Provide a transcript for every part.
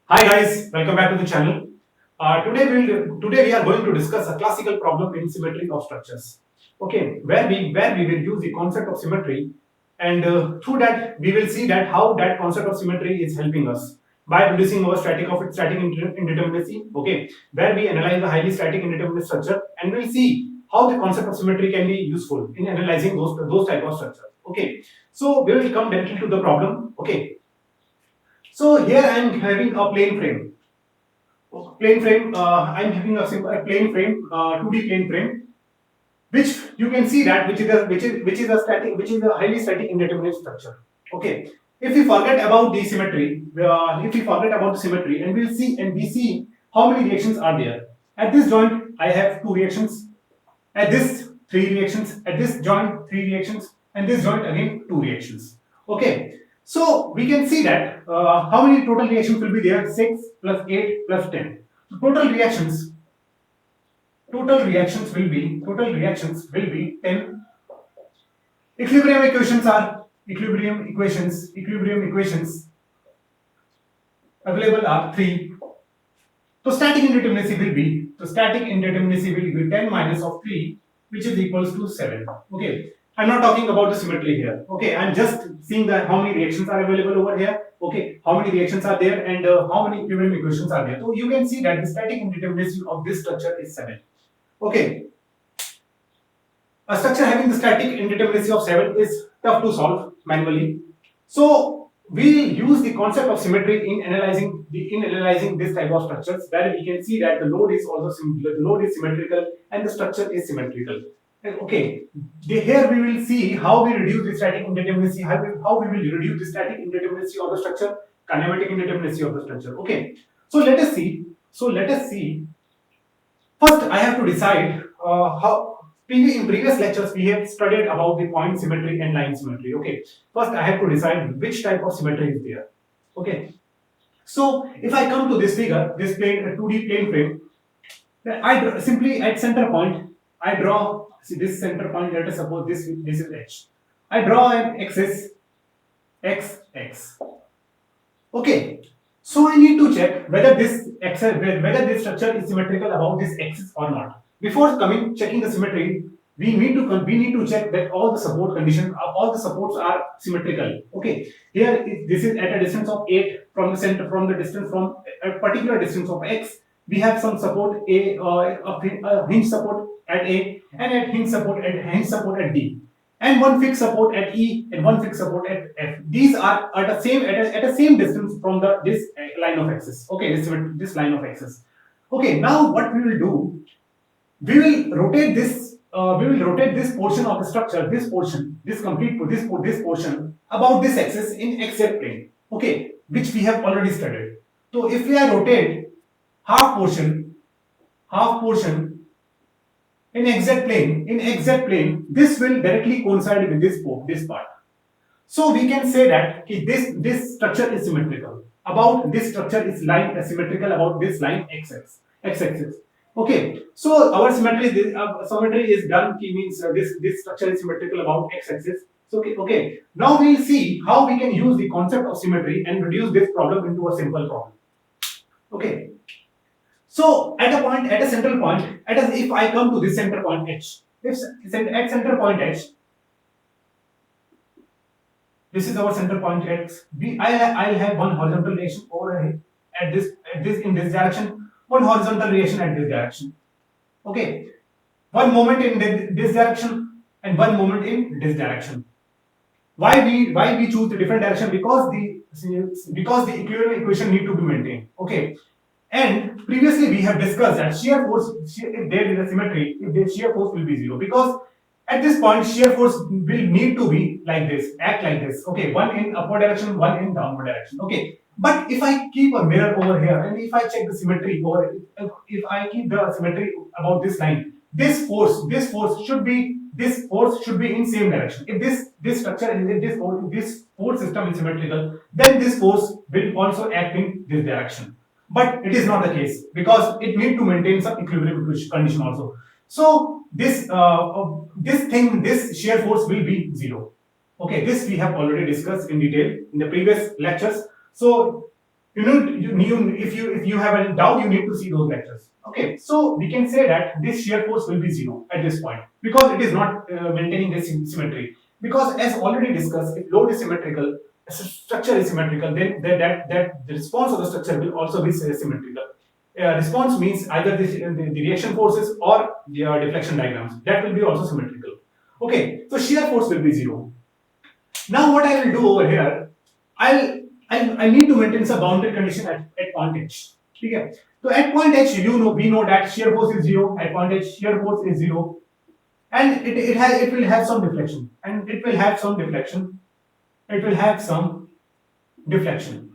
Hi guys, welcome back to the channel. Today we are going to discuss a classical problem in symmetry of structures. Okay, where we will use the concept of symmetry, and through that we will see that how that concept of symmetry is helping us by reducing our static indeterminacy. Okay, where we analyze a highly static indeterminate structure, and we'll see how the concept of symmetry can be useful in analyzing those type of structures. Okay, so we will come directly to the problem. Okay, so here I am having a plane frame. I'm having a plane frame, 2D plane frame, which you can see that which is a highly static indeterminate structure. Okay. If we forget about the symmetry, and we see how many reactions are there. At this joint, I have two reactions. At this, three reactions. At this joint, three reactions. And this joint again, two reactions. Okay. So we can see that how many total reactions will be there? 6 plus 8 plus 10. So total reactions will be 10. Equilibrium equations available are 3. So static indeterminacy will be 10 minus of 3, which is equals to 7. Okay. I'm not talking about the symmetry here. Okay. I'm just seeing that how many reactions are available over here. Okay. How many reactions are there and how many equilibrium equations are there. So you can see that the static indeterminacy of this structure is 7. Okay. A structure having the static indeterminacy of 7 is tough to solve manually. So we use the concept of symmetry in analyzing this type of structures, where we can see that the load is symmetrical and the structure is symmetrical. Okay, here we will see how we reduce the static indeterminacy, how we will reduce the static indeterminacy of the structure, kinematic indeterminacy of the structure. Okay, so let us see. First, I have to decide how. In previous lectures, we have studied about the point symmetry and line symmetry. Okay. First, I have to decide which type of symmetry is there. Okay. So, if I come to this figure, this plane, a 2D plane frame, then simply at center point, I draw. See this center point. Let us suppose this is H. I draw an axis x. Okay. So I need to check whether this structure is symmetrical about this axis or not. Before checking the symmetry, we need to check that all the all the supports are symmetrical. Okay, this is at a distance of 8 from the center, from a particular distance of x. We have some support a hinge support at A, and at hinge support at D, and one fixed support at E and one fixed support at F. These are at a same distance from this line of axis. Okay, this line of axis. Okay, now what we will do, we will rotate this portion of the structure, this portion about this axis in xz plane. Okay, which we have already studied. So if we rotate half portion in xz plane, this will directly coincide with this part. So we can say that this structure is symmetrical about this structure is symmetrical about this line x-axis. Okay, so our symmetry is done. Means this structure is symmetrical about x-axis. So okay. Now we will see how we can use the concept of symmetry and reduce this problem into a simple problem. Okay. So at a central point, if I come to this center point H, if at center point H, this is our center point X. I'll have one horizontal reaction over here in this direction, one horizontal reaction at this direction. Okay, one moment in this direction and one moment in this direction. Why we choose the different direction? Because the equilibrium equation need to be maintained. Okay, and previously we have discussed that if there is a symmetry, if the shear force will be 0, because at this point shear force will need to be like this, act like this. Okay, one in upward direction, one in downward direction. Okay, but if I keep a mirror over here and if I check the symmetry over, if I keep the symmetry about this line, this force should be in same direction. If this structure if this force system is symmetrical, then this force will also act in this direction. But it is not the case because it need to maintain some equilibrium condition also. So this shear force will be 0. Okay, this we have already discussed in detail in the previous lectures. So if you have any doubt, you need to see those lectures. Okay, so we can say that this shear force will be zero at this point because it is not maintaining this symmetry. Because as already discussed, if load is symmetrical, structure is symmetrical, then that the response of the structure will also be symmetrical. Response means either the reaction forces or the deflection diagrams, that will be also symmetrical. Okay, so shear force will be zero. Now what I will do over here, I'll I need to maintain some boundary condition at point H. Okay. So at point H, we know that shear force is zero. At point H, shear force is zero, and it will have some deflection, and it will have some deflection. It will have some deflection.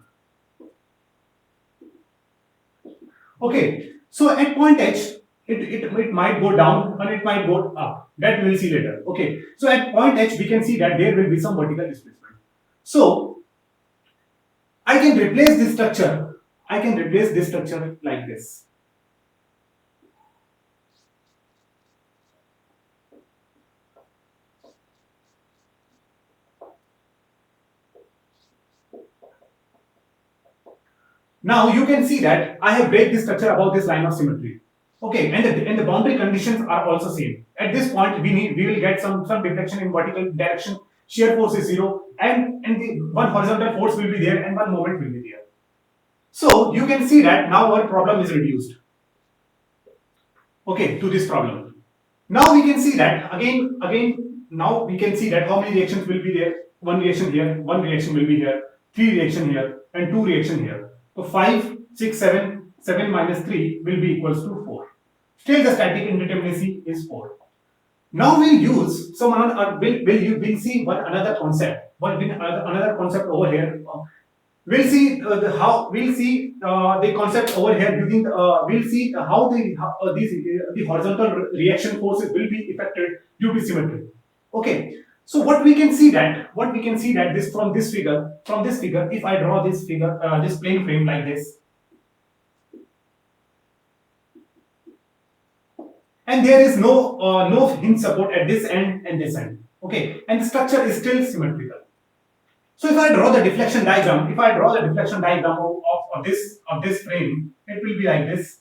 Okay. So at point H, it might go down and it might go up. That we will see later. Okay. So at point H, we can see that there will be some vertical displacement. So I can replace this structure. I can replace this structure like this. Now you can see that I have break this structure above this line of symmetry. Okay, and the boundary conditions are also same. At this point, we will get some deflection in vertical direction. Shear force is zero, and the one horizontal force will be there, and one moment will be there. So you can see that now our problem is reduced. Okay, to this problem. Now we can see that again. Now we can see that how many reactions will be there. One reaction here, one reaction will be here, three reaction here, and two reaction here. So 5, 6, 7, 7 minus 3 will be equals to 4. Still the static indeterminacy is 4. Now we'll use some we'll see another concept. Another concept over here. We'll see the concept over here using we'll see how the horizontal reaction forces will be affected due to symmetry. Okay. So what we can see that this from this figure, if I draw this figure, this plane frame like this, and there is no hinge support at this end and this end. Okay, and the structure is still symmetrical. So if I draw the deflection diagram, of this frame, it will be like this.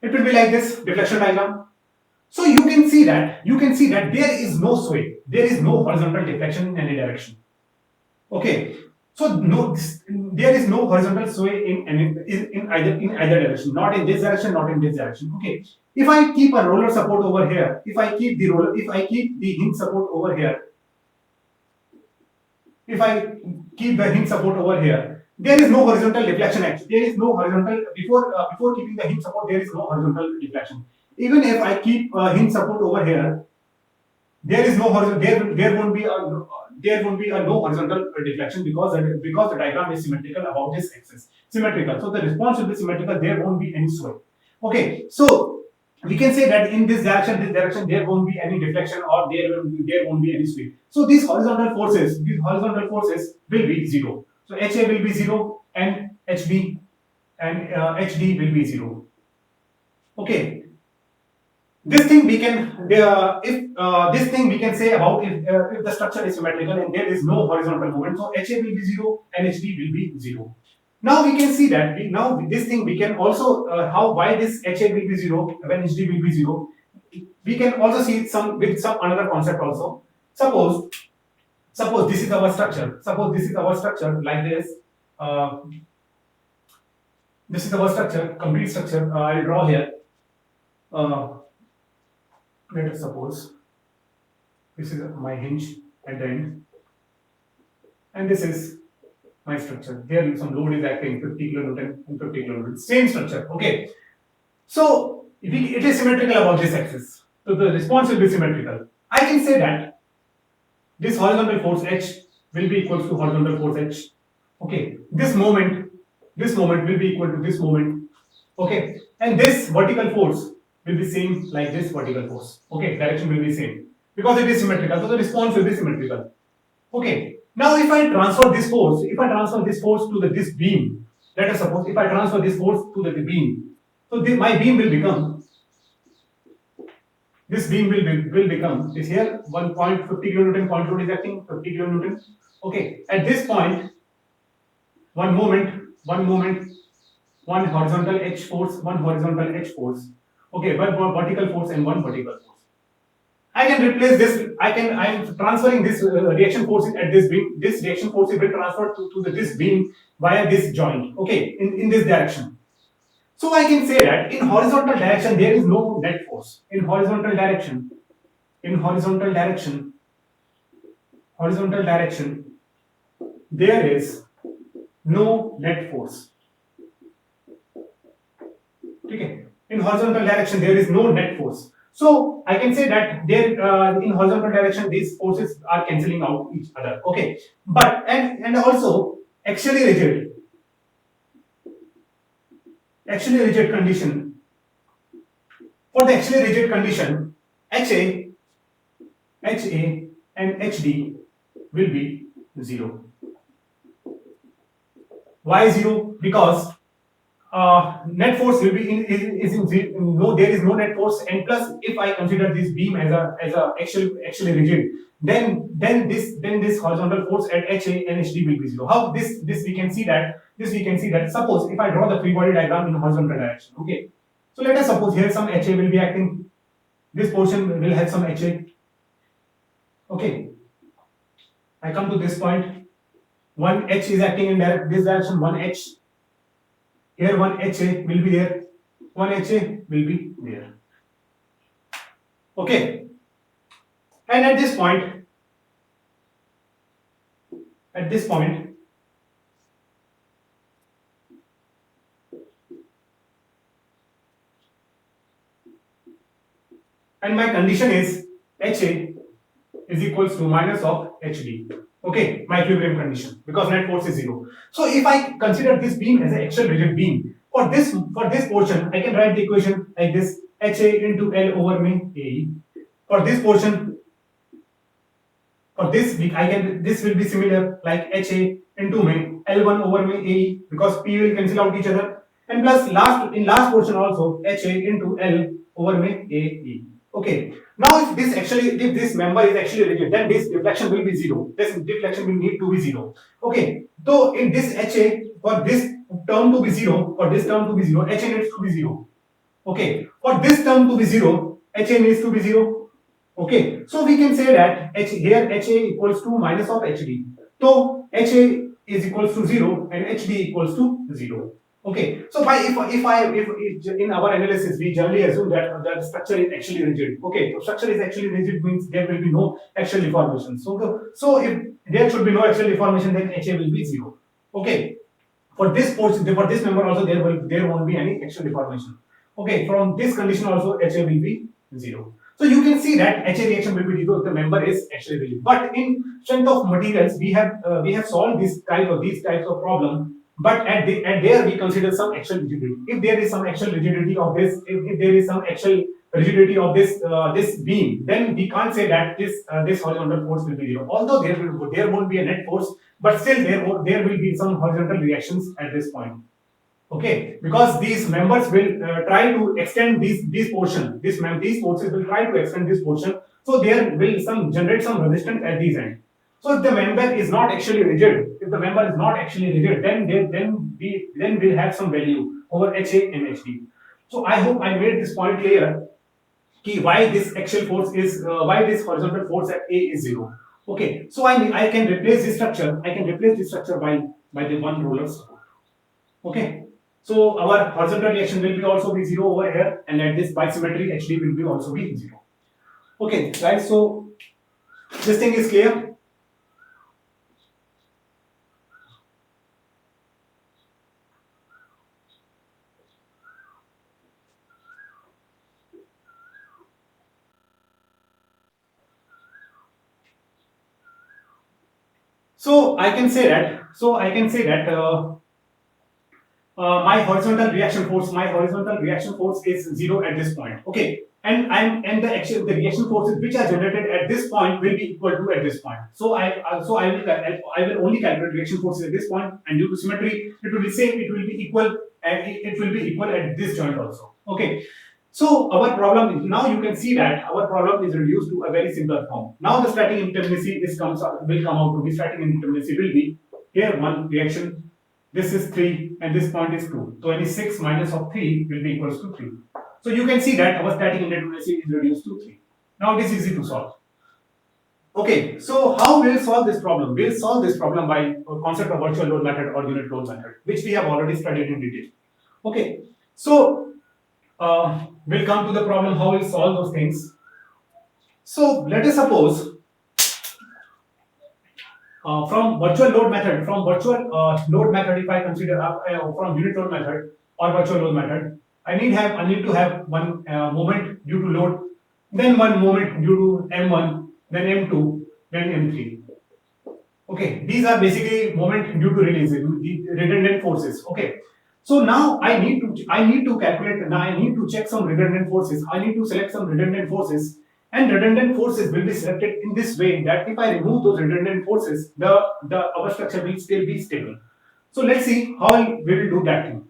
It will be like this deflection diagram. So you can see that there is no sway, there is no horizontal deflection in any direction. Okay, so there is no horizontal sway in either direction, not in this direction, not in this direction. Okay, if I keep a roller support over here, if I keep the hinge support over here, there is no horizontal deflection actually. There is no horizontal before keeping the hinge support. There is no horizontal deflection. Even if I keep hinge support over here, there is no horizontal. There won't be a no horizontal deflection because the diagram is symmetrical about this axis. Symmetrical. So the response will be symmetrical. There won't be any sway. Okay. So we can say that in this direction, there won't be any deflection or there won't be any sway. So these horizontal forces will be zero. So HA will be 0 and HB and HD will be 0. Okay. This thing we can say about if the structure is symmetrical and there is no horizontal movement. So HA will be 0 and HD will be 0. Now we can see that we can also why this HA will be 0 when HD will be 0. We can also see some another concept also. Suppose this is our structure. Like this. This is our structure, complete structure. I'll draw here. Let us suppose this is my hinge at the end, and this is my structure. Here some load is acting 50 kilonewton and 50 kilonewton. Same structure. Okay. So it is symmetrical about this axis. So the response will be symmetrical. I can say that this horizontal force H will be equal to horizontal force H. Okay, this moment will be equal to this moment. Okay, and this vertical force will be same like this vertical force. Okay, direction will be same because it is symmetrical. So the response will be symmetrical. Okay, now if I transfer this force, to this beam, let us suppose if I transfer this force to the beam, so my beam will become this beam will become is here 1.50 kilonewton, point load is acting 50 kilonewton. Okay, at this point, one moment, one horizontal H force, one horizontal H force. Okay, one vertical force and one vertical force. I can replace this. I am transferring this reaction force at this beam. This reaction force will be transferred to this beam via this joint. Okay, in this direction. So I can say that in horizontal direction there is no net force. In horizontal direction, there is no net force. Okay. In horizontal direction there is no net force. So I can say that there in horizontal direction these forces are cancelling out each other. Okay, but and also axially rigid condition. For the axially rigid condition, HA and HD will be 0. Why 0? Because net force will be is in zero, no, there is no net force, and plus if I consider this beam as a actually rigid, then this horizontal force at HA and HD will be 0. How this we can see that suppose if I draw the free body diagram in horizontal direction. Okay, so let us suppose here some HA will be acting, this portion will have some HA. Okay, I come to this point, one H is acting in this direction, one H. Here one HA will be there, one HA will be there. Okay. And at this point, and my condition is HA is equals to minus of HD. Okay, my equilibrium condition, because net force is 0. So if I consider this beam as an axial rigid beam, for this portion I can write the equation like this: HA into L over me AE. For this portion, for this this will be similar like HA into me L1 over me AE, because P will cancel out each other, and plus last portion also HA into L over me AE. Okay. Now if this member is actually rigid, then this deflection will be 0. This deflection will need to be 0. Okay. So in this HA, for this term to be 0, HA needs to be 0. Okay. For this term to be 0, HA needs to be 0. Okay. So we can say that here HA equals to minus of HD. So HA is equals to 0 and HD equals to 0. Okay, so if in our analysis we generally assume that the structure is actually rigid. Okay, so structure is actually rigid means there will be no axial deformation. So if there should be no axial deformation, then HA will be 0. Okay, for this portion, for this member also there won't be any axial deformation. Okay, from this condition also HA will be 0. So you can see that HA reaction will be 0 if the member is actually rigid. But in strength of materials, we have solved these types of problem. But at there we consider some axial rigidity. If there is some axial rigidity of this, if there is some axial rigidity of this beam, then we can't say that this horizontal force will be 0. Although there won't be a net force, but still there will be some horizontal reactions at this point. Okay, because these members will try to extend these portion. These forces will try to extend this portion, so there will generate some resistance at these ends. So if the member is not actually rigid, then we'll have some value over HA and HD. So I hope I made this point clear. Why this axial force is why this horizontal force at A is 0. Okay, so I can replace this structure. By the one roller support. Okay, so our horizontal reaction will be also be 0 over here, and at this bisymmetry HD will be also be 0. Okay, guys. So this thing is clear. So I can say that my horizontal reaction force is 0 at this point. Okay, and the reaction forces which are generated at this point will be equal to at this point. So I will only calculate reaction forces at this point, and due to symmetry it will be same. It will be equal, and it will be equal at this joint also. Okay. So our problem, now you can see that our problem is reduced to a very simpler form. Now the static indeterminacy will come out to be, static indeterminacy will be, here one reaction, this is 3 and this point is 2. So any 6 minus of 3 will be equals to 3. So you can see that our static indeterminacy is reduced to 3. Now it is easy to solve. Okay, so how we'll solve this problem? We'll solve this problem by a concept of virtual load method or unit load method, which we have already studied in detail. Okay, so we'll come to the problem how we'll solve those things. So let us suppose from virtual load method, if I consider from unit load method or virtual load method, I need to have one moment due to load, then one moment due to M1, then M2, then M3. Okay, these are basically moment due to release, the redundant forces. Okay, so now I need to calculate. Now I need to check some redundant forces. I need to select some redundant forces, and redundant forces will be selected in this way that if I remove those redundant forces, the our structure will still be stable. So let's see how we will do that thing.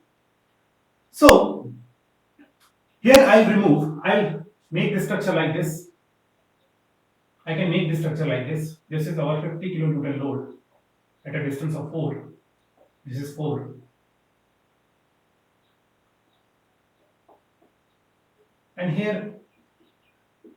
So here I'll make the structure like this. I can make this structure like this. This is our 50 kilonewton load at a distance of 4. This is 4. And here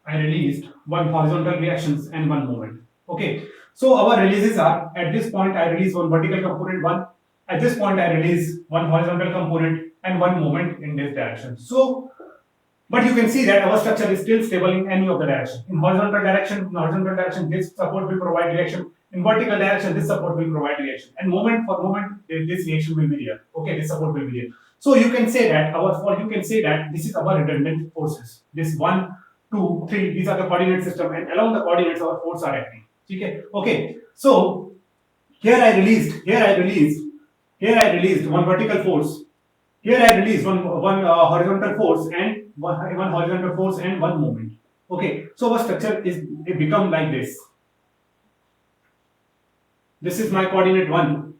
I released one horizontal reactions and one moment. Okay, so our releases are, at this point I release one vertical component 1, at this point I release one horizontal component and one moment in this direction. So but you can see that our structure is still stable in any of the direction. In horizontal direction, this support will provide reaction. In vertical direction, this support will provide reaction. And moment for moment, this reaction will be there. Okay, this support will be there. So you can say that this is our redundant forces. This 1, 2, 3, these are the coordinate system, and along the coordinates our forces are acting. Okay. So here I released one vertical force. Here I released one horizontal force and one moment. Okay, so our structure it become like this. This is my coordinate 1.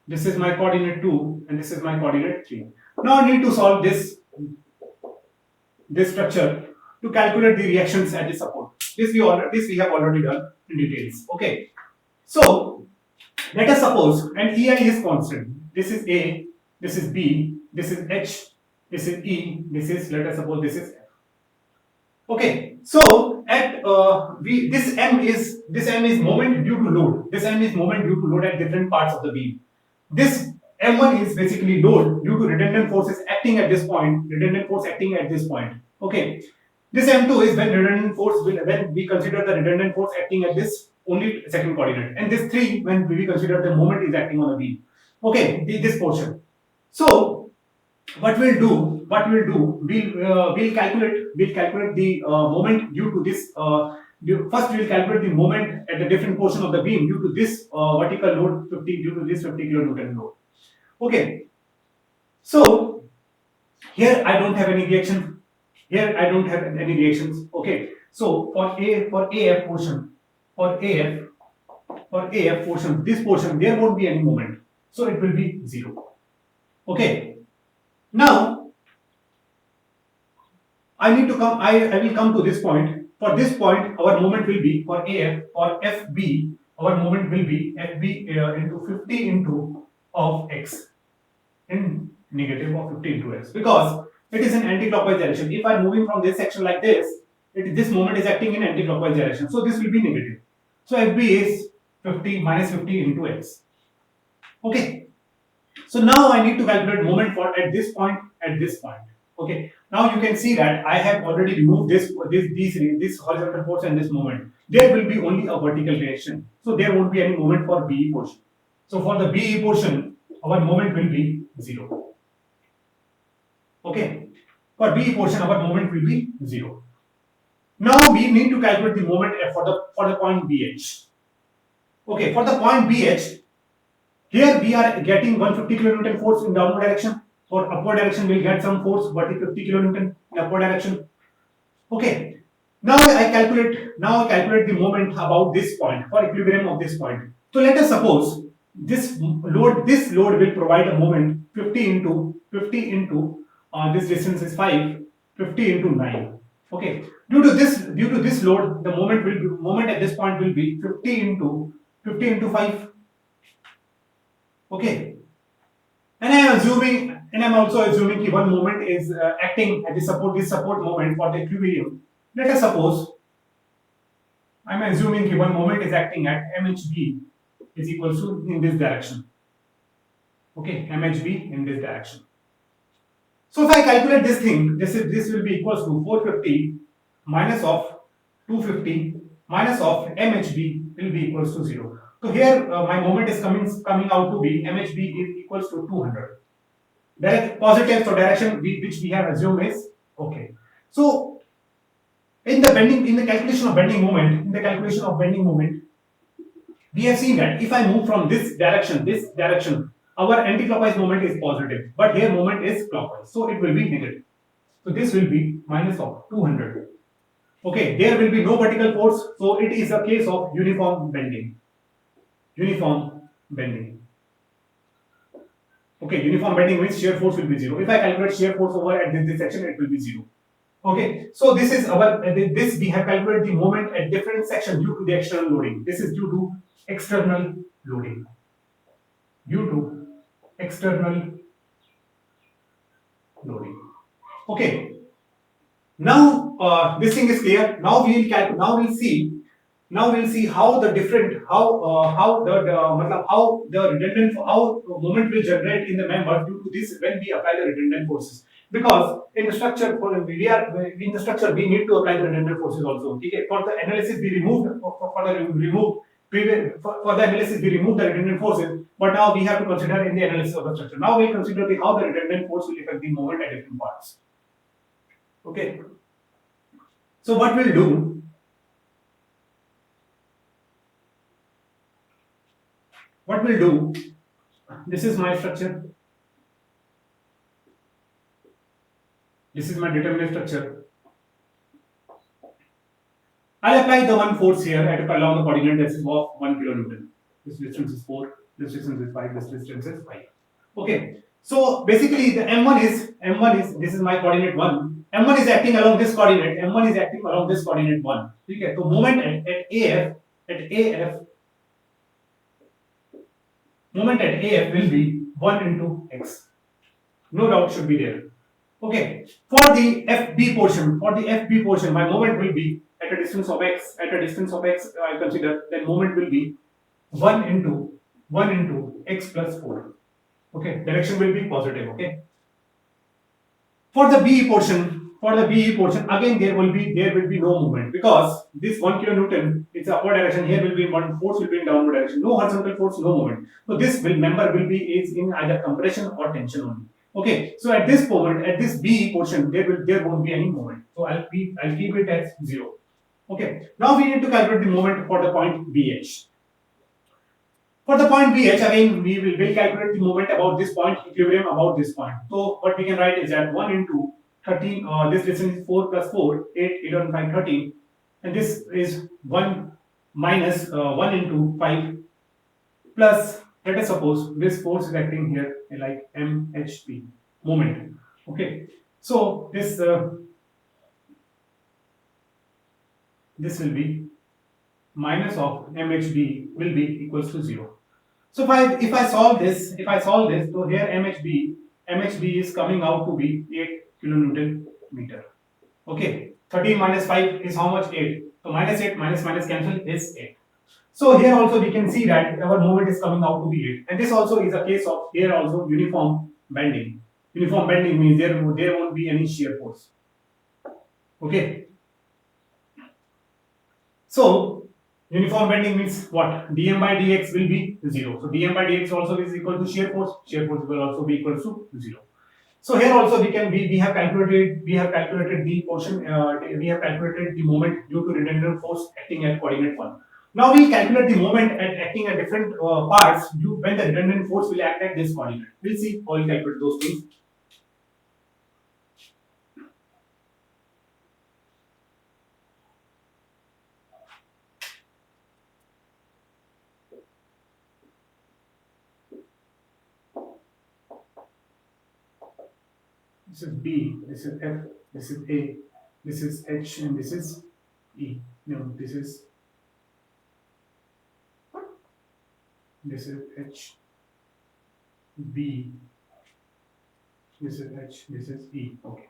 This is my coordinate 2, and this is my coordinate 3. Now I need to solve this structure to calculate the reactions at the support. This we have already done in details. Okay, so let us suppose, and EI is constant. This is A. This is B, this is H, this is E, let us suppose this is F. Okay, so at this M is moment due to load. This M is moment due to load at different parts of the beam. This M1 is basically load due to redundant forces acting at this point. Okay, this M2 is when we consider the redundant force acting at this only second coordinate, and this 3 when we consider the moment is acting on the beam. Okay, this portion. So what we'll do, we'll calculate the moment due to this. First, we'll calculate the moment at the different portion of the beam due to this vertical load 50 due to this 50 kilonewton load. Okay. So here I don't have any reaction. Okay. So for AF portion, this portion there won't be any moment. So it will be 0. Okay, now I will come to this point. For this point, our moment will be for AF or FB. Our moment will be FB into 50 into of x in negative of 50 into x, because it is in anti-clockwise direction. If I am moving from this section like this, this moment is acting in anti-clockwise direction. So this will be negative. So FB is 50 minus 50 into x. Okay. So now I need to calculate moment for at this point. Okay. Now you can see that I have already removed this horizontal force and this moment. There will be only a vertical reaction. So there won't be any moment for BE portion. So for the BE portion, our moment will be 0. Okay. For BE portion, our moment will be 0. Now we need to calculate the moment for the point BH. Okay. For the point BH, here we are getting 150 kilonewton force in downward direction. For upward direction, we'll get some force, 50 kilonewton in upward direction. Okay. Now I calculate the moment about this point for equilibrium of this point. So let us suppose this load will provide a moment 50 into this distance is 5, 50 into 9. Okay. Due to this load, the moment at this point will be 50 into 5. Okay. And I'm also assuming that one moment is acting at this support moment for the equilibrium. Let us suppose I'm assuming that one moment is acting at mhb is equals to in this direction. Okay, mhb in this direction. So if I calculate this thing, this will be equals to 450 minus of 250 minus of mhb will be equals to 0. So here my moment is coming out to be mhb is equals to 200. Direct positive, so direction which we have assumed is okay. So in the calculation of bending moment, we have seen that if I move from this direction, our anti-clockwise moment is positive, but here moment is clockwise, so it will be negative. So this will be minus of 200. Okay, there will be no vertical force, so it is a case of uniform bending. Uniform bending. Okay, uniform bending means shear force will be 0. If I calculate shear force over at this section, it will be 0. Okay, so this is our this we have calculated the moment at different section due to the external loading. This is due to external loading. Due to external loading. Okay. Now this thing is clear. Now we will calculate. Now we'll see how the different how the redundant how moment will generate in the member due to this when we apply the redundant forces. Because in the structure we need to apply the redundant forces also. Okay, for the analysis we removed for the analysis we removed the redundant forces, but now we have to consider in the analysis of the structure. Now we consider how the redundant force will affect the moment at different parts. Okay. So what we'll do, this is my structure. This is my determinate structure. I'll apply the one force here at along the coordinate axis of 1 kilonewton. This distance is 4, this distance is 5, this distance is 5. Okay. So basically the m1 is this is my coordinate 1. m1 is acting along this coordinate. m1 is acting along this coordinate 1. Okay. So moment at AF will be 1 into x. No doubt should be there. Okay. For the FB portion, my moment will be at a distance of x. I consider then moment will be 1 into x plus 4. Okay. Direction will be positive. Okay. For the BE portion, again there will be no movement because this 1 kilonewton it's upward direction. Here will be one force will be in downward direction. No horizontal force, no movement. So this member will be is in either compression or tension only. Okay, so at this moment, at this BE portion, there won't be any movement. So I'll keep it as 0. Okay. Now we need to calculate the moment for the point BH. For the point BH, again we will calculate the moment about this point, equilibrium about this point. So what we can write is that 1 into 13, this distance is 4 plus 4, 8, 8 on 5, 13. And this is 1 minus 1 into 5 plus, let us suppose this force is acting here like mhp moment. Okay, so this will be minus of mhb will be equals to 0. So if I solve this, so here mhb is coming out to be 8 kilonewton meter. Okay, 13 minus 5 is how much? 8. So minus 8 minus cancel is 8. So here also we can see that our moment is coming out to be 8. And this also is a case of here also uniform bending. Uniform bending means there won't be any shear force. Okay. So uniform bending means what? Dm by dx will be 0. So dm by dx also is equal to shear force. Shear force will also be equal to 0. So here also we have calculated the portion we have calculated the moment due to redundant force acting at coordinate 1. Now we calculate the moment at acting at different parts when the redundant force will act at this coordinate. We'll see how we calculate those things. This is B, this is F, this is A, this is H, and this is E. No, this is H, B, this is H, this is E. Okay.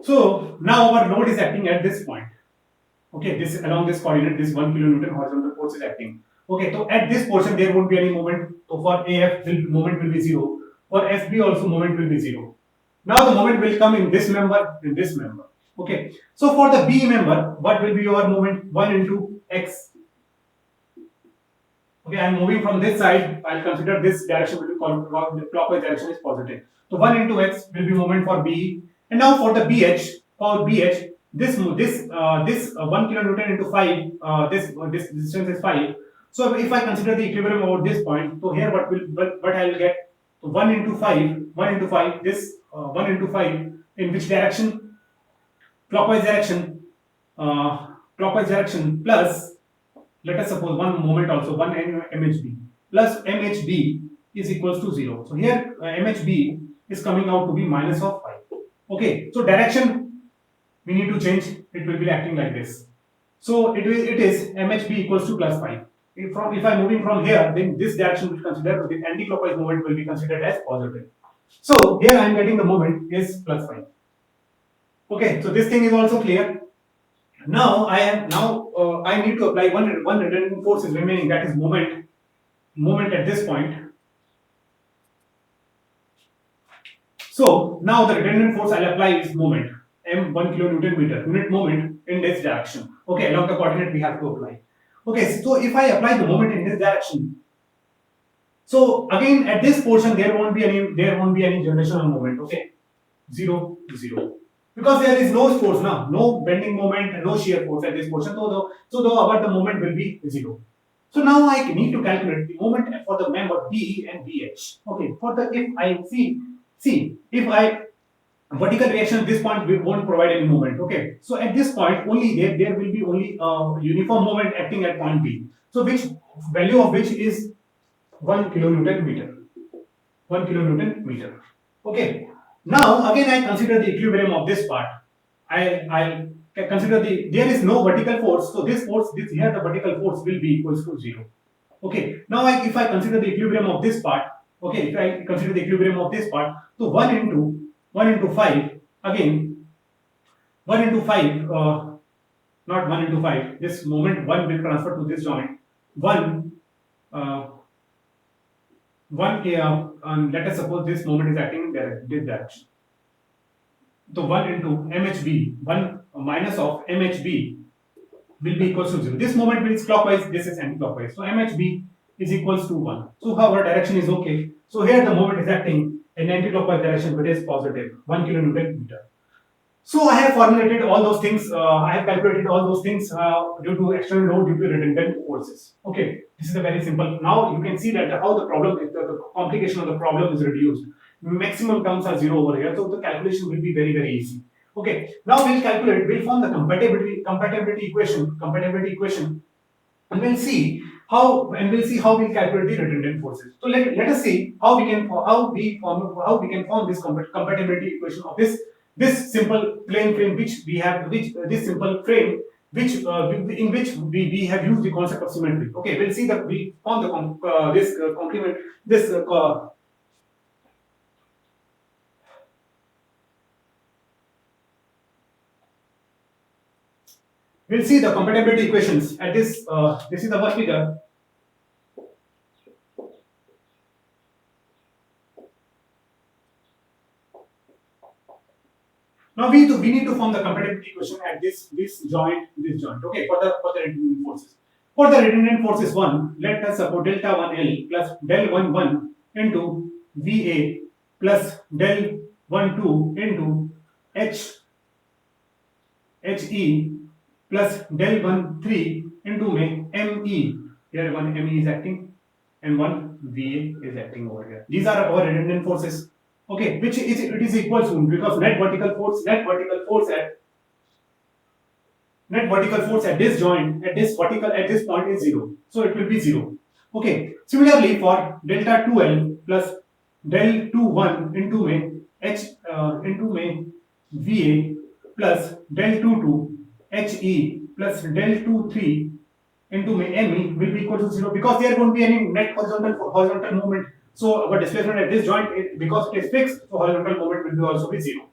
So now our load is acting at this point. Okay, this along this coordinate, this 1 kilonewton horizontal force is acting. Okay, so at this portion there won't be any moment. So for AF, moment will be 0. For FB also moment will be 0. Now the moment will come in this member, in this member. Okay, so for the B member, what will be your moment? 1 into X. Okay, I am moving from this side. I'll consider this direction will be clockwise direction is positive. So 1 into X will be moment for B. And now for the BH, this 1 kilonewton into 5, this distance is 5. So if I consider the equilibrium over this point, so here what I will get? 1 into 5, this 1 into 5 in which direction? Clockwise direction plus, let us suppose one moment also, 1 mhb plus mhb is equals to 0. So here mhb is coming out to be minus of 5. Okay, so direction we need to change. It will be acting like this. So it is mhb equals to plus 5. If I'm moving from here, then this direction will consider the anti-clockwise movement will be considered as positive. So here I am getting the moment is plus 5. Okay, so this thing is also clear. Now I need to apply one redundant force is remaining, that is moment at this point. So now the redundant force I'll apply is moment m 1 kilonewton meter unit moment in this direction. Okay, along the coordinate we have to apply. Okay, so if I apply the moment in this direction, so again at this portion there won't be any generation of moment. Okay, 0 0. Because there is no force now, no bending moment and no shear force at this portion. So the moment will be 0. So now I need to calculate the moment for the member B and BH. Okay, for the if I see if I vertical reaction at this point we won't provide any moment. Okay, so at this point only there will be only uniform moment acting at point B. So which value of which is 1 kilonewton meter. 1 kilonewton meter. Okay. Now again I consider the equilibrium of this part. I consider there is no vertical force, so this here the vertical force will be equals to 0. Okay. Now if I consider the equilibrium of this part, okay, if I consider the equilibrium of this part, so 1 into 5 again 1 into 5 not 1 into 5. This moment 1 will transfer to this joint. 1 let us suppose this moment is acting in this direction. So 1 into mhb, 1 minus of mhb will be equals to 0. This moment is clockwise, this is anti-clockwise. So mhb is equals to 1. So our direction is okay. So here the moment is acting in anti-clockwise direction, but is positive, 1 kilonewton meter. So I have formulated all those things. I have calculated all those things due to external load, due to redundant forces. Okay, this is a very simple. Now you can see that how the problem, the complication of the problem is reduced. Maximum terms are 0 over here, so the calculation will be very easy. Okay, now we'll form the compatibility equation, and we'll see how we'll calculate the redundant forces. So let us see how we can form this compatibility equation of this simple plane frame which we have, this simple frame which in which we have used the concept of symmetry. Okay, we'll see that we form the complement this we'll see the compatibility equations at this this is our figure. Now we need to form the compatibility equation at this joint. Okay, for the redundant forces. For the redundant forces 1, let us suppose delta 1 L plus del 1 1 into VA plus del 1 2 into HE plus del 1 3 into ME. Here one ME is acting and one VA is acting over here. These are our redundant forces. Okay, which is it is equal to, because net vertical force at this joint at this point is 0, so it will be 0. Okay, similarly for delta 2L plus del 2 1 into H into में VA plus del 2 to HE plus del 2 3 into ME will be equal to 0 because there won't be any net horizontal movement. So our displacement at this joint, because it is fixed, so horizontal movement will be also be 0.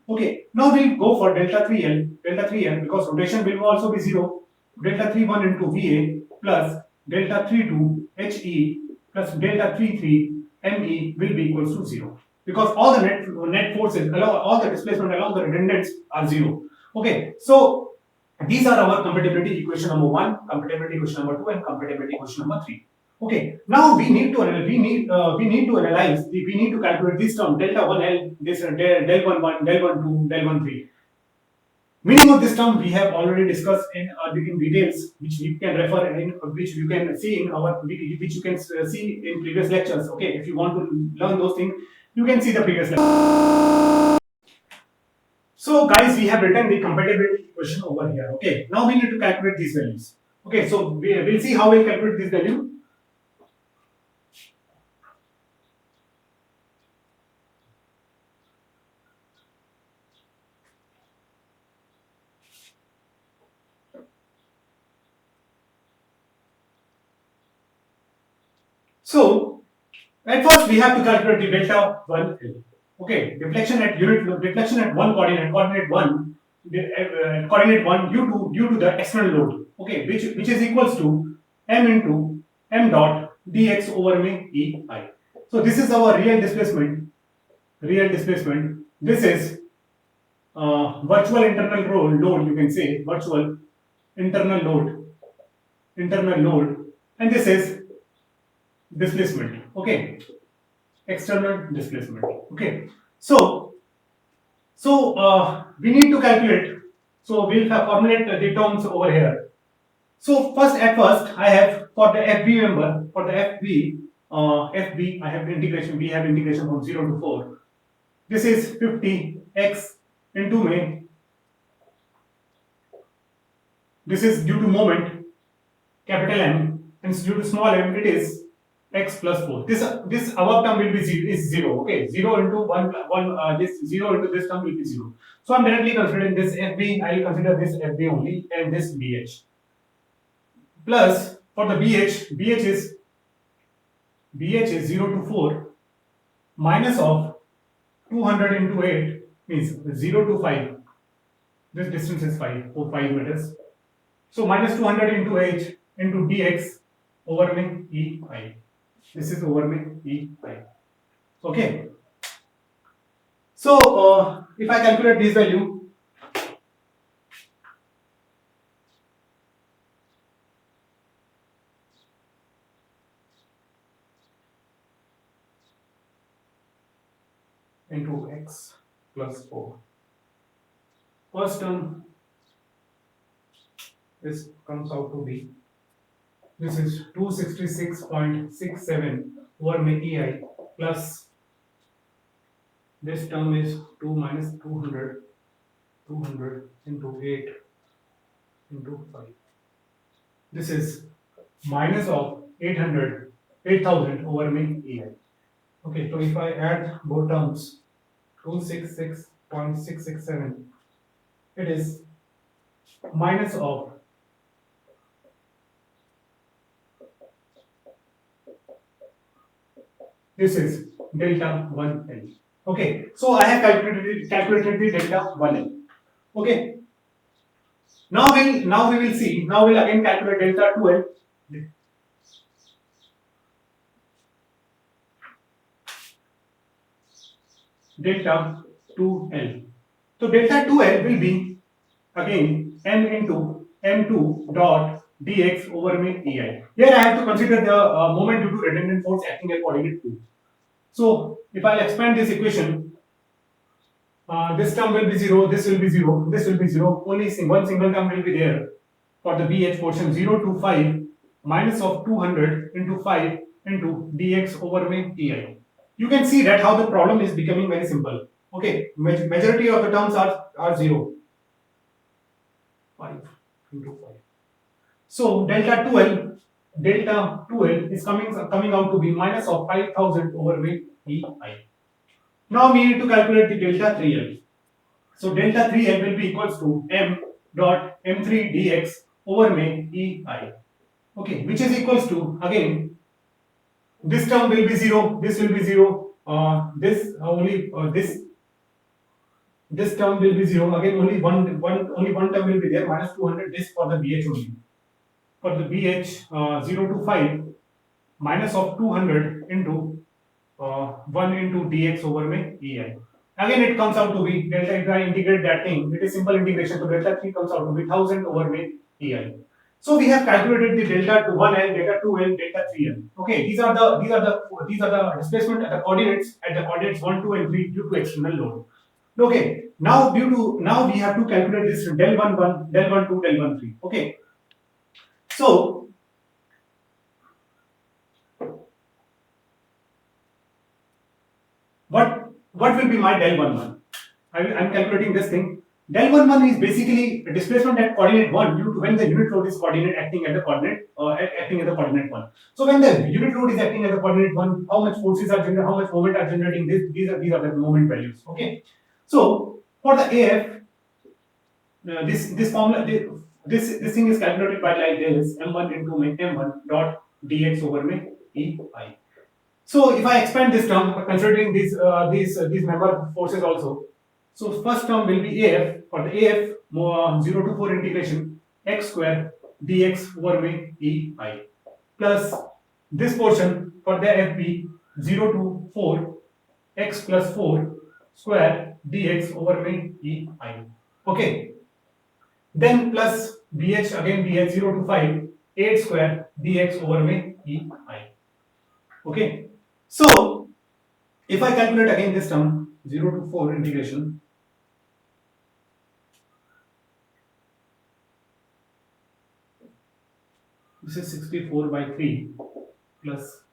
Okay, now we'll go for delta 3L, because rotation will also be 0. Delta 31 into VA plus delta 32 HE plus delta 33 ME will be equals to 0 because all the net forces along all the displacement along the redundants are 0. Okay, so these are our compatibility equation number 1, compatibility equation number 2, and compatibility equation number 3. Okay, now we need to analyze, we need to calculate this term delta 1L, this del 1 1, del 1 2, del 1 3. Meaning of this term we have already discussed in details, which you can refer in, which you can see in our, which you can see in previous lectures. Okay, if you want to learn those things, you can see the previous lecture. So guys, we have written the compatibility equation over here. Okay, now we need to calculate these values. Okay, so we'll see how we'll calculate this value. So at first we have to calculate the delta 1L. Okay, deflection at one coordinate, coordinate 1 due to the external load. Okay, which is equals to m into m dot dx over E I. So this is our real displacement. This is virtual internal load. You can say virtual internal load, and this is displacement. Okay, external displacement. Okay, so we need to calculate. So we'll formulate the terms over here. So at first I have, for the FB member, for the FB I have integration. We have integration from 0 to 4. This is 50 x into me. This is due to moment capital M, and due to small m it is x plus 4. This above term will be 0. Okay, 0 into 1 this 0 into this term will be 0. So I'm directly considering this FB. I will consider this FB only, and this BH. Plus for the BH is 0 to 4 minus of 200 into 8 means 0 to 5. This distance is 5 meters. So minus 200 into 8 into dx over E I. This is over E I. Okay. So if I calculate this value, into x plus 4. First term, this comes out to be, this is 266.67 over EI plus this term is 2 minus 200 into 8 into 5. This is minus of 8000 over EI. Okay, so if I add both terms, 266.667, it is minus of this is delta 1L. Okay, so I have calculated the delta 1L. Okay, now we will see. Now we'll again calculate delta 2L. Delta 2L. So delta 2L will be again m into m2 dot dx over EI. Here I have to consider the moment due to redundant force acting at coordinate 2. So if I'll expand this equation, this term will be 0, this will be 0, this will be 0. Only one single term will be there for the BH portion, 0 to 5 minus of 200 into 5 into dx over EI. You can see that how the problem is becoming very simple. Okay, majority of the terms are 0. 5 into 5. So delta 2L is coming out to be minus of 5000 over EI. Now we need to calculate the delta 3L. So delta 3L will be equals to m dot m3 dx over में ei. Okay, which is equals to, again, this term will be 0, this will be 0, this term will be 0, again only one term will be there, minus 200, this for the BH only. For the BH 0 to 5, minus of 200 into 1 into dx over में ei. Again it comes out to be delta, if I integrate that thing, it is simple integration, so delta 3 comes out to be 1000 over में ei. So we have calculated the delta to 1L, delta 2L, delta 3L. Okay, these are the displacement at the coordinates 1, 2, and 3 due to external load. Okay, now we have to calculate this del 1 1, del 1 2, del 1 3. Okay, so what will be my del 1 1? I'm calculating this thing. Del 1 1 is basically a displacement at coordinate 1 due to when the unit load is acting at the coordinate 1. So when the unit load is acting at the coordinate 1, how much forces are generated, how much moment are generating, these are the moment values. Okay, so for the AF, this formula, this thing is calculated by like this: m1 into m1 dot dx over में ei. So if I expand this term, considering these member forces also, so first term will be AF. For the AF, 0 to 4 integration x square dx over में ei, plus this portion for the FB 0 to 4 x plus 4 square dx over में ei. Okay, then plus BH, again BH 0 to 5 8 square dx over में ei. Okay, so if I calculate again this term 0 to 4 integration, this is 64 by 3 plus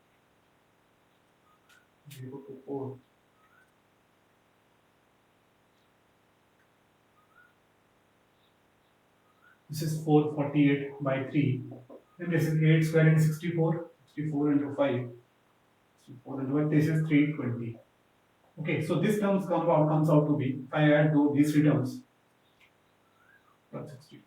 0 to 4. This is 448 by 3, and this is 8 square and 64 into 5, 64 into 1, this is 320. Okay, so this terms comes out to be, if I add these three terms, plus 60.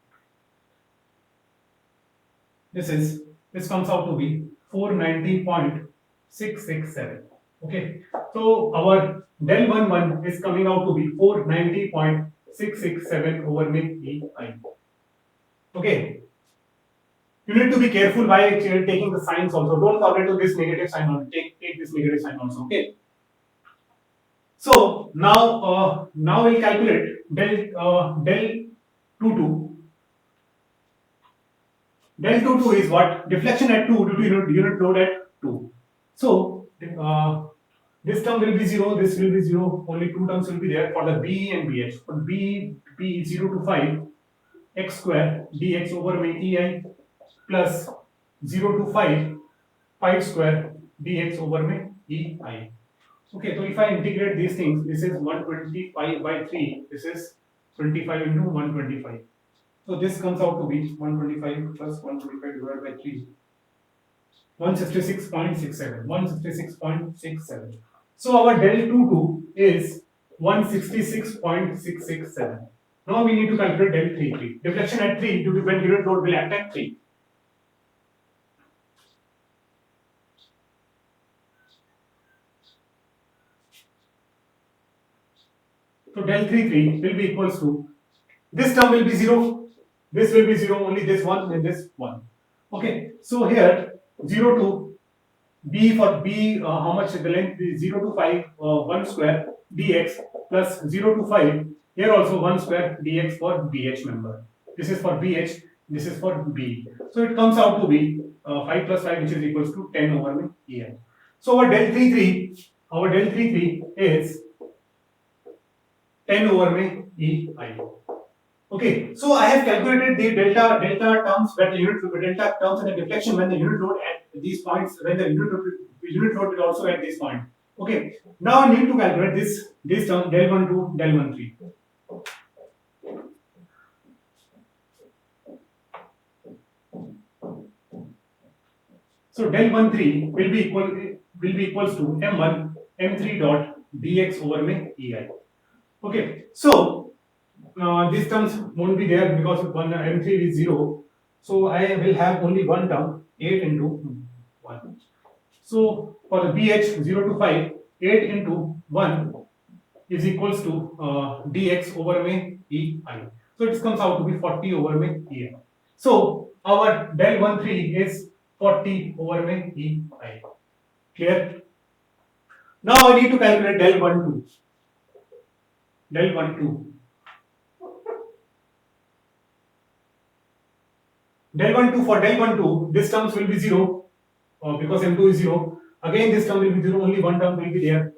This comes out to be 490.667. Okay, so our del 1 1 is coming out to be 490.667 over में ei. Okay, you need to be careful by taking the signs also. Don't forget to this negative sign also. Take this negative sign also. Okay. So now we'll calculate del 22. Del 22 is what? Deflection at 2 due to unit load at 2. So this term will be 0. This will be 0. Only two terms will be there for the B and BH. For B 0 to 5 x square dx over ei plus 0 to 5 square dx over में ei. Okay, so if I integrate these things, this is 125 by 3, this is 25 into 125. So this comes out to be 125 plus 125 divided by 3, 166.67. 166.67. So our del 22 is 166.667. Now we need to calculate del 33. Deflection at 3 due to when unit load will act at 3. So del 33 will be equals to, this term will be 0, this will be 0, only this one and this one. Okay, so here 0 to B, for B, how much the length is 0 to 5, 1 square dx plus 0 to 5, here also 1 square dx for BH member. This is for BH, this is for B. So it comes out to be 5 plus 5, which is equals to 10 over EN. So our del 33 is 10 over ei. Okay, so I have calculated the delta terms when the delta terms and the deflection when the unit load at these points, when the unit load will also at this point. Okay, now I need to calculate this term del 1 2, del 1 3. So del 1 3 will be equals to m1 m3 dot dx over में ei. Okay, so these terms won't be there because one m3 is 0. So I will have only one term, 8 into 1. So for the bh 0 to 5, 8 into 1 is equals to dx over में ei. So it comes out to be 40 over में ei. So our del 13 is 40 over में ei. Clear? Now I need to calculate del 12. Del 12. Del 12 for del 12, this terms will be 0 because m2 is 0. Again, this term will be 0, only one term will be there.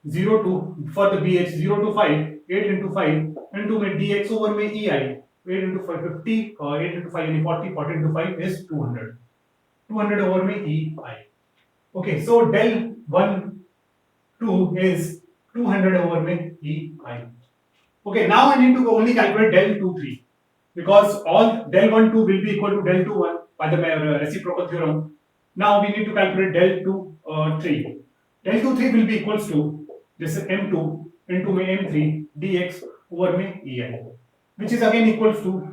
0 to, for the bh, 0 to 5, 8 into 5, into my dx over my ei. 8 into 5, 50, 8 into 5, and 40, 40 into 5 is 200. 200 over my ei. Okay, so del 1, 2 is 200 over my ei. Okay, now I need to only calculate del 2, 3. Because all del 1, 2 will be equal to del 2, 1 by the reciprocal theorem. Now we need to calculate del 2, 3. Del 2, 3 will be equals to, this is m2 into my m3 dx over my ei, which is again equals to,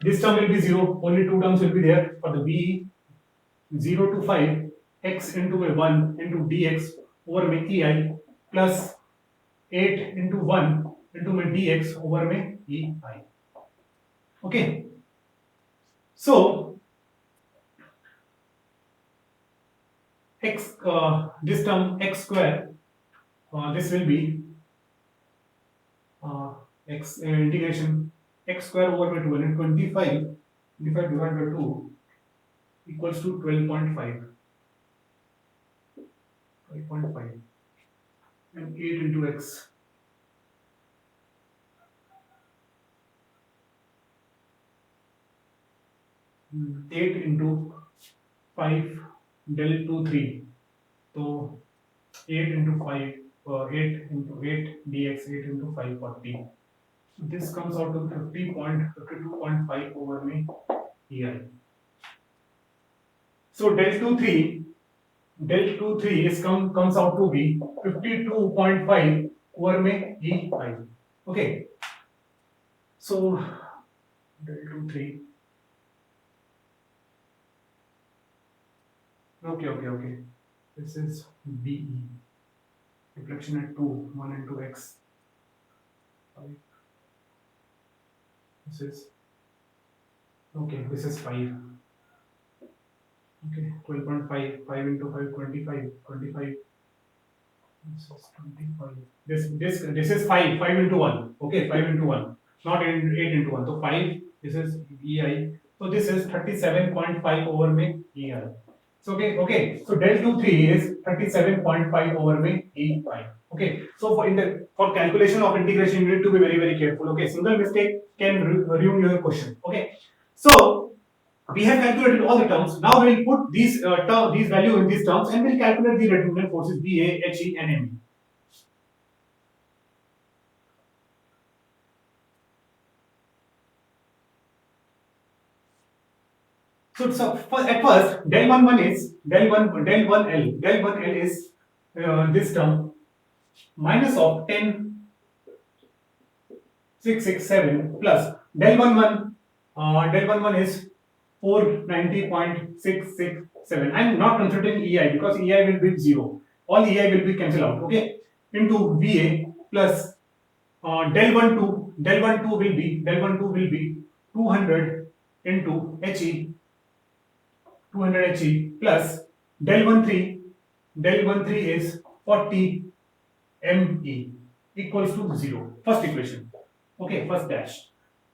this term will be 0, only two terms will be there for the b 0 to 5 x into my 1 into dx over my ei plus 8 into 1 into my dx over my ei. Okay, so x this term x square, this will be x integration x square over by 2 and 25 divided by 2 equals to 12.5 and 8 into x. Hmm, 8 into 5 del 2 3, so 8 into 5 8 into 8 dx 8 into 5 40. So this comes out to 52.5 over me ei. So del 2 3 is comes out to be 52.5 over me ei. Okay, so del 2 3. Okay. This is BE. Deflection at 2, 1 into x. 5. This is, okay, this is 5. Okay, 12.5, 5 into 5, 25. This is 25. This is 5 into 1. Okay, 5 into 1. Not 8 into 1. So 5, this is EI. So this is 37.5 over me EI. So okay. So del 2 3 is 37.5 over me ei. Okay. So for calculation of integration, you need to be very careful. Okay. Single mistake can ruin your question. Okay. So we have calculated all the terms. Now we will put these value in these terms and we'll calculate the redundant forces BA, HE, and ME. So at first, del 1 is del 1L is this term minus of 10,667 plus del 11 is 490.667. I am not considering EI because EI will be 0. All EI will be cancelled out. Okay, into VA plus del 1 2 will be 200 into HE 200 HE plus del 13 is 40 ME equals to 0. First equation. Okay, first dash.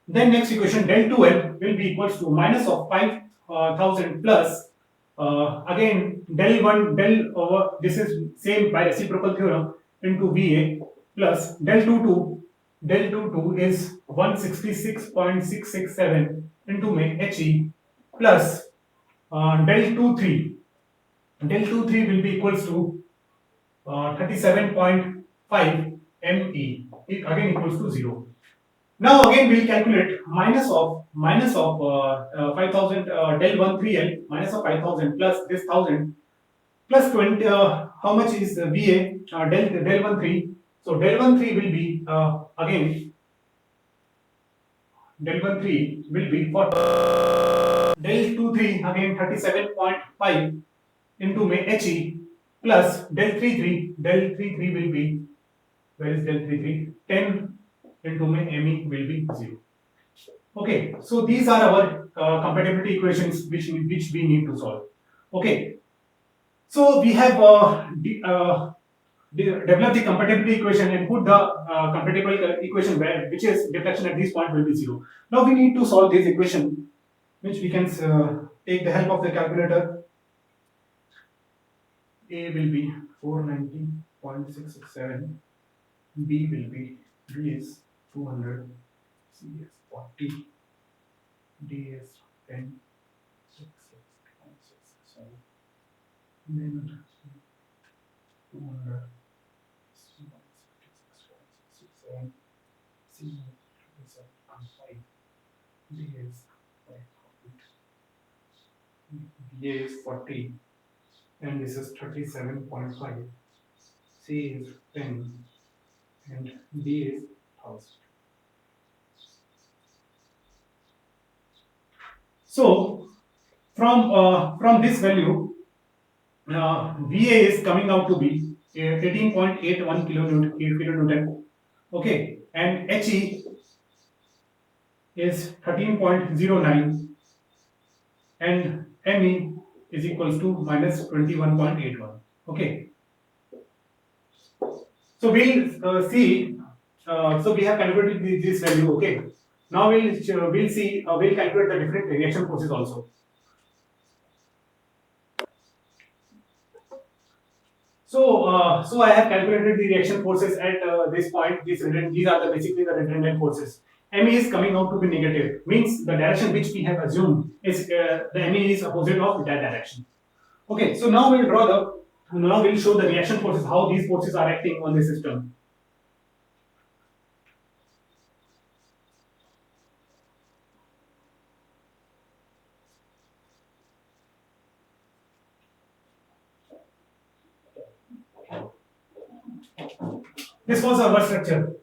Then next equation del 12 will be equals to minus of 5,000 plus again del over, this is same by reciprocal theorem, into VA plus del 22 is 166.667 into my HE plus del 23 will be equals to 37.5 ME, again equals to 0. Now again we will calculate minus of 5,000 del 13L minus of 5,000 plus this 1000 plus 20. How much is VA? Del 1 3. So del 1 3 will be again del 1 3 will be for del 2 3 again 37.5 into my HE plus del 3 3 will be, where is del 3 3, 10 into my ME will be 0. Okay, so these are our compatibility equations which we need to solve. Okay, so we have developed the compatibility equation and put the compatible equation where, which is deflection at this point will be 0. Now we need to solve this equation, which we can take the help of the calculator. A will be 490.667, B will be, B is 200, C is 40, D is 10, 6.667, then 200, C is 66.67, C is 27.5, D is 540, B is 40, and this is 37.5, C is 10, and D is 1000. So from this value, VA is coming out to be 18.81 kilonewton, okay, and HE is 13.09, and ME is equals to minus 21.81. Okay, so we'll see. So we have calculated this value. Okay, now we'll see. We'll calculate the different reaction forces also. So I have calculated the reaction forces at this point. These are basically the redundant forces. ME is coming out to be negative, means the direction which we have assumed is the ME is opposite of that direction. Okay, so now we'll show the reaction forces, how these forces are acting on the system. This was our structure.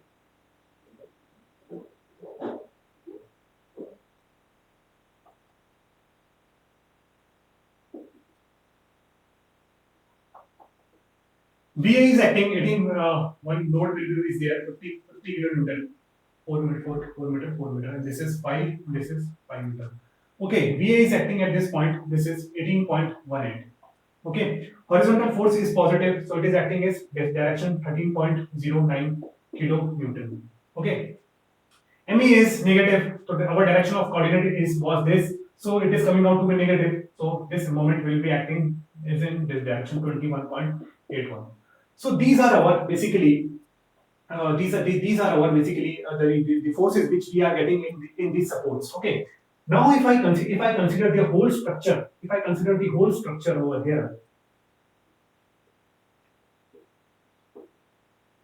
VA is acting 18, one load will is there, 50 kilonewton, 4 meter, 4 meter, and this is 5 meter. Okay, VA is acting at this point, this is 18.18. Okay, horizontal force is positive, so it is acting as this direction 13.09 kilonewton. Okay, ME is negative, so our direction of coordinate was this, so it is coming out to be negative, so this moment will be acting is in this direction 21.81. So these are our basically these are our basically the forces which we are getting in these supports. Okay. Now if I consider the whole structure, over here,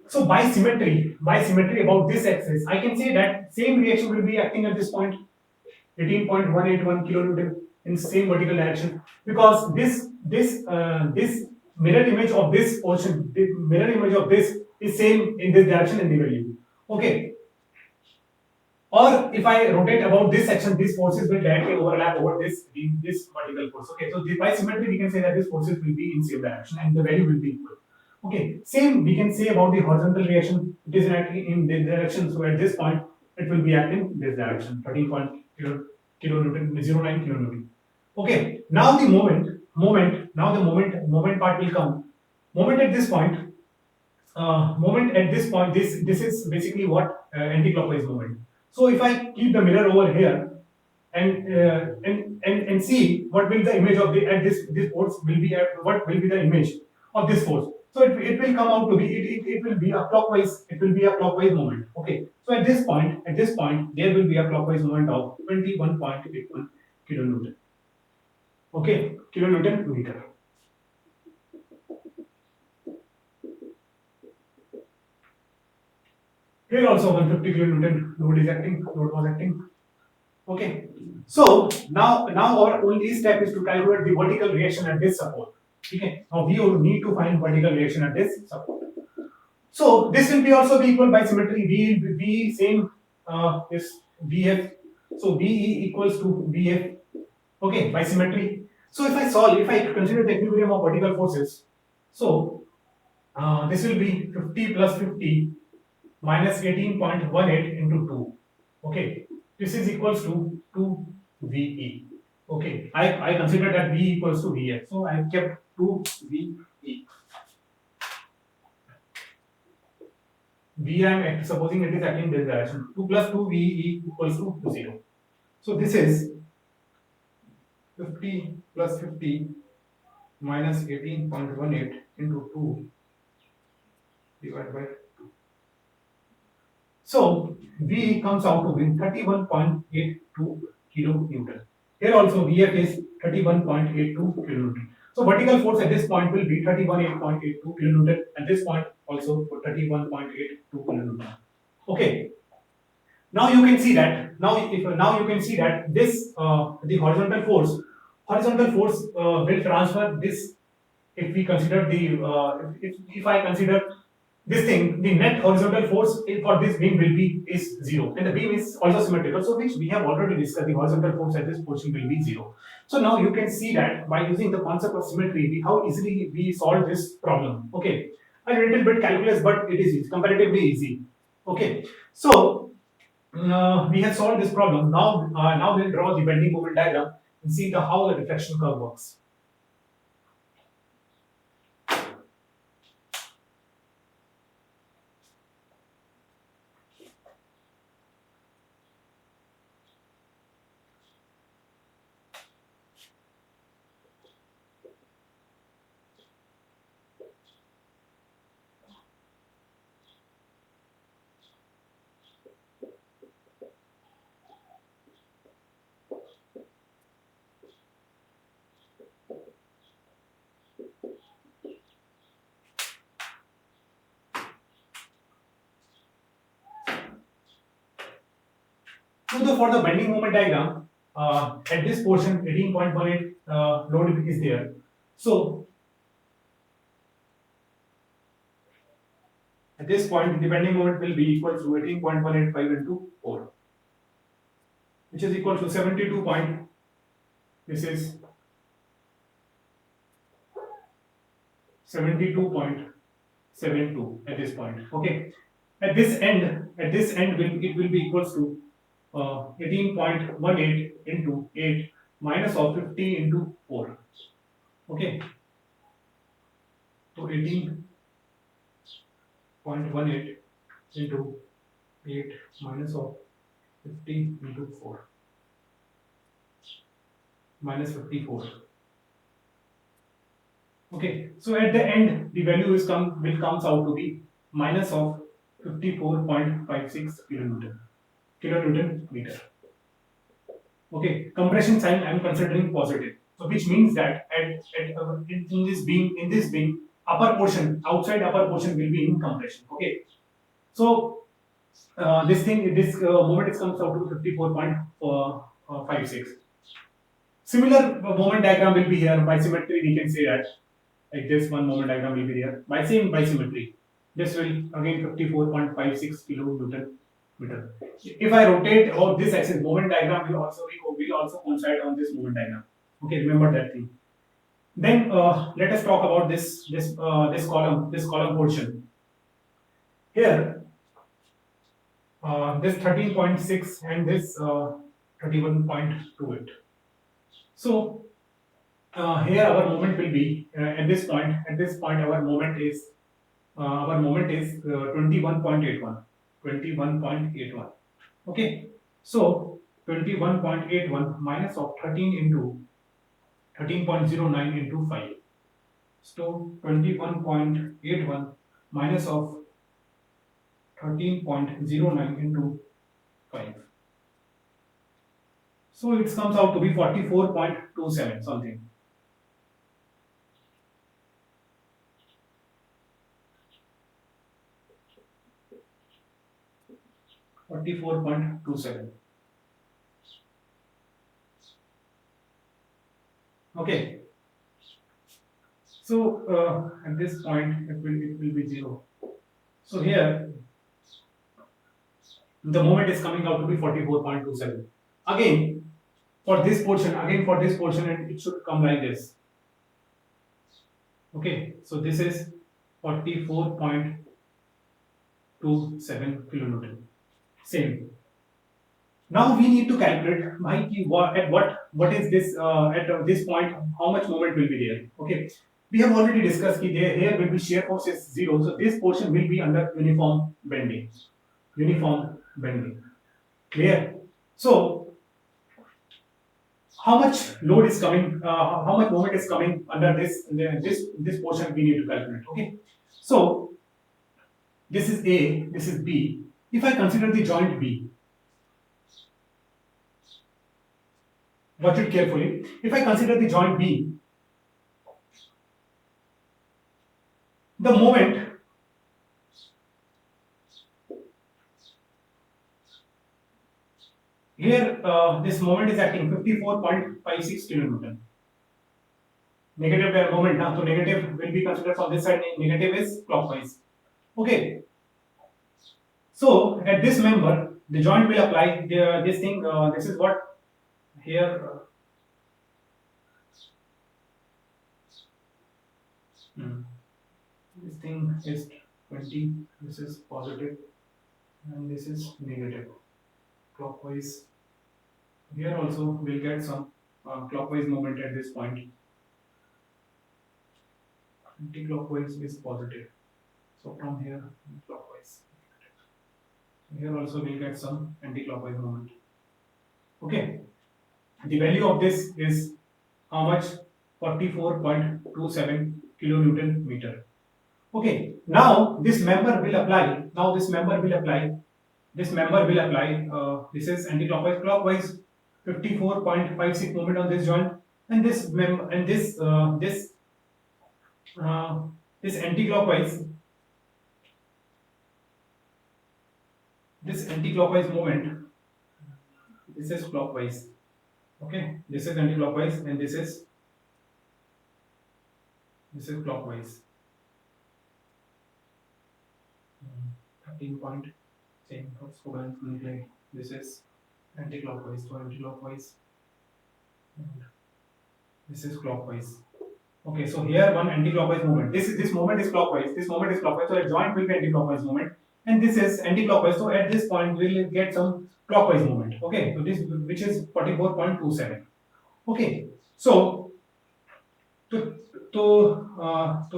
so by symmetry about this axis, I can say that same reaction will be acting at this point, 18.181 kilonewton in same vertical direction, because this mirror image of this portion, the mirror image of this is same in this direction in the value. Okay. Or if I rotate about this section, these forces will directly overlap over this vertical force. Okay, so by symmetry we can say that these forces will be in same direction and the value will be equal. Okay, same we can say about the horizontal reaction. It is acting in this direction, so at this point it will be acting this direction, 13 kilonewton, 09 kilonewton. Okay, now the moment part will come. Moment at this point, this is basically what anti-clockwise moment. So if I keep the mirror over here and see what will the image of the at this force will be at, what will be the image of this force. So it will come out to be it will be a clockwise, moment. Okay, so at this point there will be a clockwise moment of 21.81 kilonewton. Okay, kilonewton meter. Here also 150 kilonewton load was acting. Okay, so now our only step is to calculate the vertical reaction at this support. Okay, now we will need to find vertical reaction at this support. So this will be also be equal by symmetry. V same is Vf. So Ve equals to Vf. Okay, by symmetry. So if I consider the equilibrium of vertical forces, so this will be 50 plus 50 minus 18.18 into 2. Okay, this is equals to 2 Ve. Okay, I consider that V equals to Vf. So I kept 2 Ve. V I am supposing it is acting in this direction. 2 plus 2 Ve equals to 0. So this is 50 plus 50 minus 18.18 into 2 divided by 2. So V comes out to be 31.82 kilonewton. Here also Vf is 31.82 kilonewton. So vertical force at this point will be 31.82 kilonewton, and this point also 31.82 kilonewton. Okay. Now you can see that now you can see that this the horizontal force will transfer this. If we consider the if I consider this thing, the net horizontal force for this beam will be is 0, and the beam is also symmetrical, so which we have already discussed. The horizontal force at this portion will be 0. So now you can see that by using the concept of symmetry, how easily we solve this problem. Okay, a little bit calculus, but it is comparatively easy. Okay, so we have solved this problem. Now we'll draw the bending moment diagram and see how the reflection curve works. So for the bending moment diagram, at this portion 18.18 load is there. So at this point, the bending moment will be equal to 18.185 into 4, which is equal to 72 point. This is 72.72 at this point. Okay. At this end it will be equals to 18.18 into 8 minus of 50 into 4. Okay. So 18.18 into 8 minus of 50 into 4 minus 54. Okay, so at the end the value is will comes out to be minus of 54.56 kilonewton meter. Okay, compression sign I am considering positive, so which means that in this beam upper portion, outside upper portion will be in compression. Okay, so this moment is comes out to 54.56. Similar moment diagram will be here. By symmetry we can say that like this one moment diagram will be there. By symmetry, this will again 54.56 kilonewton meter. If I rotate about this axis, moment diagram will also coincide on this moment diagram. Okay, remember that thing. Then let us talk about this column portion. Here, this 13.6 and this 31.28. So here our moment will be at this point. At this point, our moment is 21.81. 21.81. Okay. So 21.81 minus of 13 into 13.09 into 5. So 21.81 minus of 13.09 into 5. So it comes out to be 44.27 something. 44.27. Okay. So at this point it will be 0. So here the moment is coming out to be 44.27. Again for this portion, and it should come like this. Okay, so this is 44.27 kilonewton. Same. Now we need to calculate what is this at this point, how much moment will be there. Okay, we have already discussed that here will be shear force is 0, so this portion will be under uniform bending. Uniform bending. Clear? So how much load is coming? How much moment is coming under this portion? We need to calculate. Okay, so this is A, this is B. If I consider the joint B, watch it carefully. If I consider the joint B, the moment here, this moment is acting 54.56 kilonewton. Negative moment now, so negative will be considered from this side. Negative is clockwise. Okay. So at this member, the joint will apply this thing. This is what here. This thing is 20. This is positive, and this is negative. Clockwise. Here also we'll get some clockwise moment at this point. Anti-clockwise is positive. So from here, clockwise. Here also we'll get some anti-clockwise moment. Okay. The value of this is how much? 44.27 kilonewton meter. Okay. Now this member will apply. This is anti-clockwise, clockwise. 54.56 moment on this joint, and this anti-clockwise. This anti-clockwise moment. This is clockwise. Okay, this is anti-clockwise, and this is clockwise. 13 point. Same. Let's go back and play. This is anti-clockwise, so anti-clockwise, and this is clockwise. Okay, so here one anti-clockwise moment. This moment is clockwise. This moment is clockwise. So a joint will be anti-clockwise moment, and this is anti-clockwise. So at this point we'll get some clockwise moment. Okay, so this which is 44.27. Okay, so to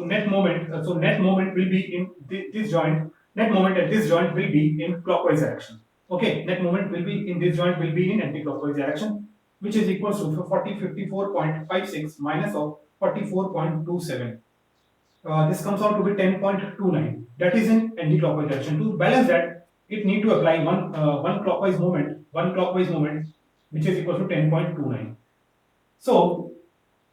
net moment. So net moment will be in this joint. Net moment at this joint will be in clockwise direction. Okay, net moment will be in this joint will be in anti-clockwise direction, which is equal to 54.56 minus of 44.27. This comes out to be 10.29. That is in anti-clockwise direction. To balance that, it need to apply one clockwise moment, which is equal to 10.29. So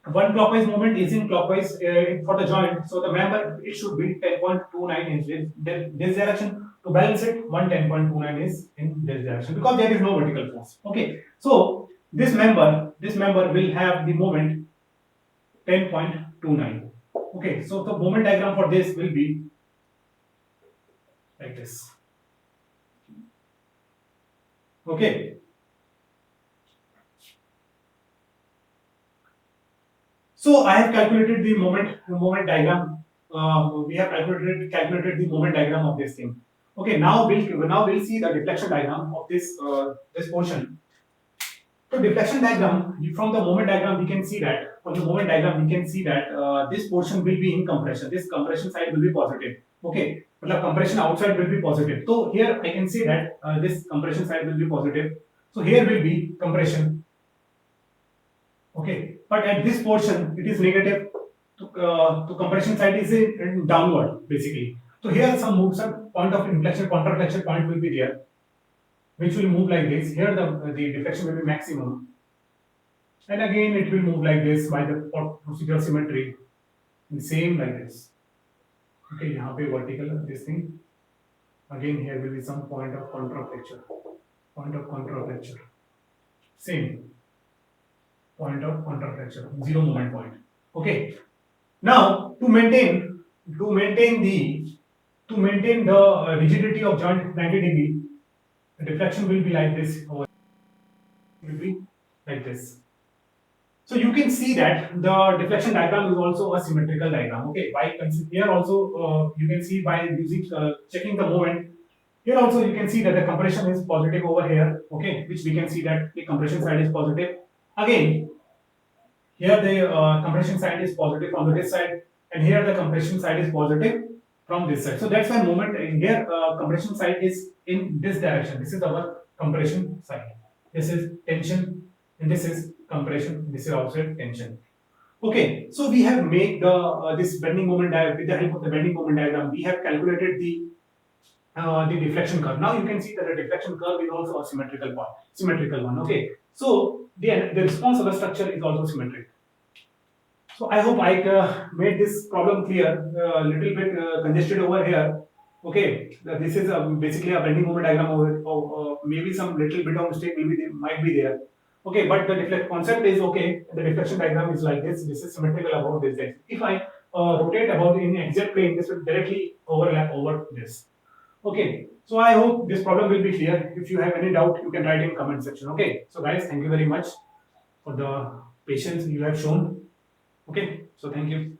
one clockwise moment is in clockwise for the joint. So the member it should be 10.29 in this direction. To balance it, 10.29 is in this direction because there is no vertical force. Okay, so this member will have the moment 10.29. Okay, so the moment diagram for this will be like this. Okay. So I have calculated the moment diagram. We have calculated the moment diagram of this thing. Okay, now we'll see the deflection diagram of this portion. So deflection diagram, from the moment diagram we can see that this portion will be in compression. This compression side will be positive. Okay, but compression outside will be positive. So here I can see that this compression side will be positive. So here will be compression. Okay, but at this portion it is negative. To compression side is downward basically. So here some point of inflection, counterflexion point will be there, which will move like this. Here the deflection will be maximum, and again it will move like this by the procedural symmetry, and same like this. Okay, यहाँ पे vertical this thing. Again here will be some point of counterflexure. Same point of counterflexure, zero moment point. Okay. Now to maintain the rigidity of joint 90 degree, the deflection will be like this, or will be like this. So you can see that the deflection diagram is also a symmetrical diagram. Okay, here also you can see by using checking the moment. Here also you can see that the compression is positive over here. Okay, which we can see that the compression side is positive. Again, here the compression side is positive from this side, and here the compression side is positive from this side. So that's why moment in here compression side is in this direction. This is our compression side. This is tension, and this is compression. This is also tension. Okay, so we have made this bending moment diagram with the help of the bending moment diagram. We have calculated the deflection curve. Now you can see that the deflection curve is also a symmetrical one. Okay, so the response of the structure is also symmetric. So I hope I made this problem clear. A little bit congested over here. Okay, this is basically a bending moment diagram of maybe some little bit of mistake maybe they might be there. Okay, but the concept is okay. The deflection diagram is like this. This is symmetrical about this. If I rotate about in exact plane, this will directly overlap over this. Okay, so I hope this problem will be clear. If you have any doubt, you can write in comment section. Okay, so guys, thank you very much for the patience you have shown. Okay, so thank you.